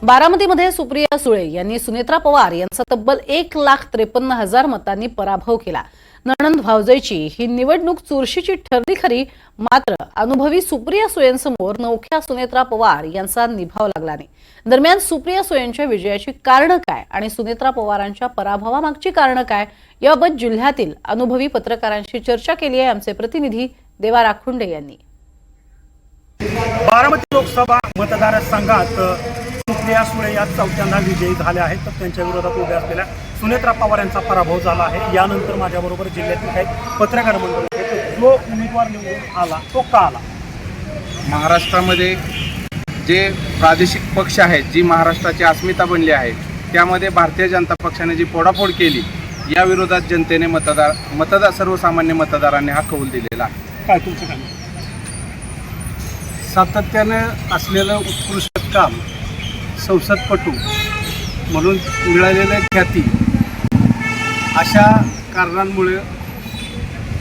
बारामतीमध्ये सुप्रिया सुळे यांनी सुनेत्रा पवार यांचा तब्बल 1,53,000 मतांनी पराभव केला। नणंद भावजाईची ही निवडणूक चुरशीची ठरली खरी, मात्र अनुभवी सुप्रिया सुळेंसमोर नवख्या सुनेत्रा पवार यांचा निभाव लागला नाही। दरम्यान सुप्रिया सुळेंच्या विजयाची कारणं काय आणि सुनेत्रा पवारांच्या पराभवामागची कारणं काय याबाबत जिल्ह्यातील अनुभवी पत्रकारांशी चर्चा केली आहे आमचे प्रतिनिधी देवा राखुंडे यांनी। बारामती लोकसभा मतदारसंघात सुप्रिया सुळे या चौथ्यांदा विजयी झाल्या आहेत, तर त्यांच्या विरोधात उभ्या असलेल्या सुनेत्रा पवार यांचा पराभव झाला आहे। यानंतर माझ्याबरोबर जिल्ह्यातील काही पत्रकार मंडळी आहेत, जो उमेदवार निवडून आला तो का आला? महाराष्ट्रामध्ये जे प्रादेशिक पक्ष आहेत, जी महाराष्ट्राची अस्मिता बनली आहे, त्यामध्ये भारतीय जनता पक्षाने जी फोडाफोड केली, या विरोधात जनतेने सर्वसामान्य मतदारांनी हा कौल दिलेला आहे। काय तुमचं काय? सातत्याने असलेलं उत्कृष्ट काम, संसदपटू म्हणून मिळालेलं ख्याती, अशा कारणांमुळे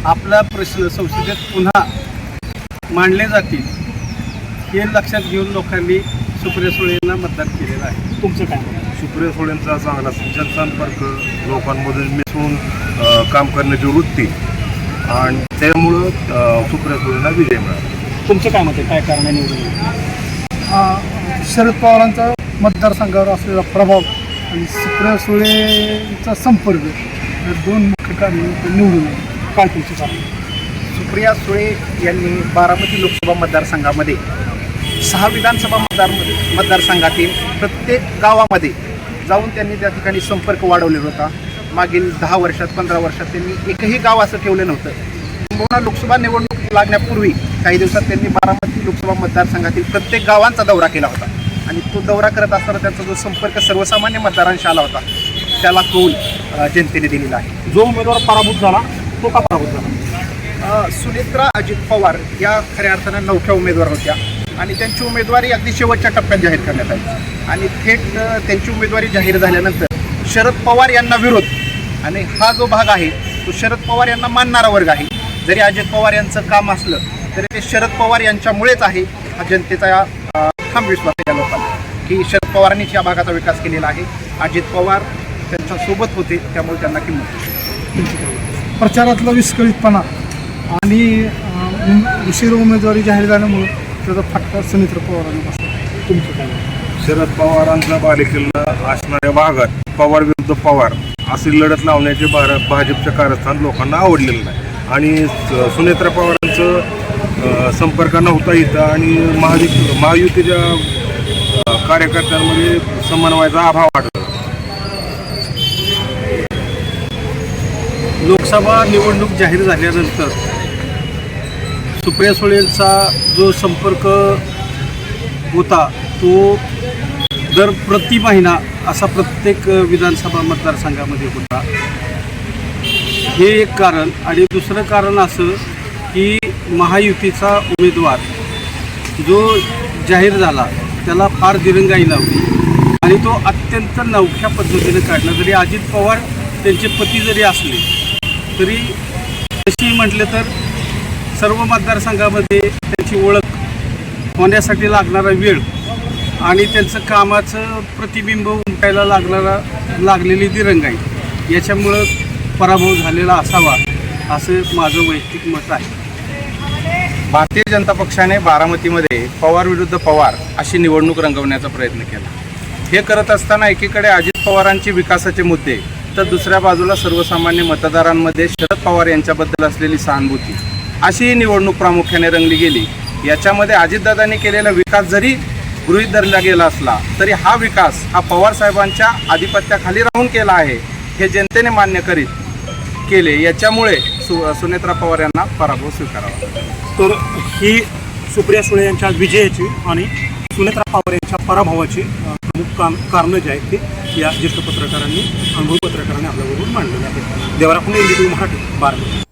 आपला प्रश्न संसदेत पुन्हा मांडले जातील हे लक्षात घेऊन लोकांनी सुप्रिया सुळेंना मतदान केलेलं आहे। तुमचं काय? सुप्रिया सुळेंचा चांगला जनसंपर्क, लोकांमधून मिसळून काम करण्याची वृत्ती, आणि त्यामुळं सुप्रिया सुळेंना विजय मिळाला। तुमचं काय मत आहे? काय कारण आहे निवडून? शरद पवारांचा मतदारसंघावर असलेला प्रभाव आणि सुप्रिया सुळेंचा संपर्क या दोन मुख्य कारणे निवडून आले। काय तुमचं कारण? सुप्रिया सुळे यांनी बारामती लोकसभा मतदारसंघामध्ये 6 विधानसभा मतदारसंघातील प्रत्येक गावामध्ये जाऊन त्यांनी त्या ठिकाणी संपर्क वाढवलेला होता। मागील 10 वर्षात 15 वर्षात त्यांनी एकही गाव असं ठेवलं नव्हतं। पुन्हा लोकसभा निवडणूक लागण्यापूर्वी काही दिवसात त्यांनी बारामती लोकसभा मतदारसंघातील प्रत्येक गावांचा दौरा केला होता, आणि तो दौरा करत असताना त्यांचा जो संपर्क सर्वसामान्य मतदारांशी आला होता, त्याला कौल जनतेने दिलेला आहे। जो उमेदवार पराभूत झाला तो का पराभूत झाला? सुनेत्रा अजित पवार या खऱ्या अर्थानं नवख्या उमेदवार होत्या, आणि त्यांची उमेदवारी अगदी शेवटच्या टप्प्यात जाहीर करण्यात आली, आणि थेट त्यांची उमेदवारी जाहीर झाल्यानंतर शरद पवार यांना विरोध, आणि हा जो भाग आहे तो शरद पवार यांना मानणारा वर्ग आहे। जरी अजित पवार यांचं काम असलं तरी ते शरद पवार यांच्यामुळेच आहे, हा जनतेचा ठाम विश्वास आहे या लोकांना की शरद पवारांनीच या भागाचा विकास केलेला आहे। अजित पवार त्यांच्यासोबत होते, त्यामुळे त्यांना किंमत। प्रचारातला विस्कळीतपणा आणि उशीर उमेदवारी जाहीर झाल्यामुळे त्याचा फटका सुनेत्रा पवारांना बसला। तुमचं काय? शरद पवारांचा बालेकिल्ला असणाऱ्या भागात पवार विरुद्ध पवार अशी लढत लावण्याचे भाजपच्या कारस्थान लोकांना आवडलेलं नाही, आणि सुनेत्रा पवारांचं संपर्क नव्हता इथं, आणि महायुतीच्या कार्यकर्त्यांमध्ये समन्वयाचा अभाव आढळला। लोकसभा निवडणूक जाहीर झाल्यानंतर सुप्रिया सुळेंचा जो संपर्क होता तो दर प्रति महिना असा प्रत्येक विधानसभा मतदारसंघामध्ये होता। हे एक कारण, आणि दुसरं कारण असं की महायुतीचा उमेदवार जो जाहीर झाला त्याला फार दिरंगाई लावली, आणि तो अत्यंत नवख्या पद्धतीने काढला। जरी अजित पवार त्यांचे पती जरी असले तरी तशी म्हटले तर सर्व मतदारसंघामध्ये त्यांची ओळख होण्यासाठी लागणारा वेळ आणि त्यांचं कामाचं प्रतिबिंब उमटायला लागलेली दिरंगाई याच्यामुळं पराभव झालेला असावा असं माझं वैयक्तिक मत आहे। भारतीय जनता पक्षाने बारामतीमध्ये पवार विरुद्ध पवार अशी निवडणूक रंगवण्याचा प्रयत्न केला। हे करत असताना एकीकडे अजित पवारांचे विकासाचे मुद्दे, तर दुसऱ्या बाजूला सर्वसामान्य मतदारांमध्ये शरद पवार यांच्याबद्दल असलेली सहानुभूती, अशी ही निवडणूक प्रामुख्याने रंगली गेली। याच्यामध्ये अजितदादांनी केलेला विकास जरी गृहीत धरला गेला असला तरी हा विकास हा पवार साहेबांच्या आधिपत्याखाली राहून केला आहे हे जनतेने मान्य केले। याच्यामुळे सुनेत्रा पवार यांना पराभव स्वीकारावा। तर ही सुप्रिया सुळे यांच्या विजयाची आणि सुनेत्रा पवार यांच्या पराभवाची प्रमुख कारणं जी आहेत ती या ज्येष्ठ पत्रकारांनी, अनुभवी पत्रकारांनी आपल्याबरोबर मांडलेली आहेत। देवा राखुंडे, NDTV मराठी, बारामती।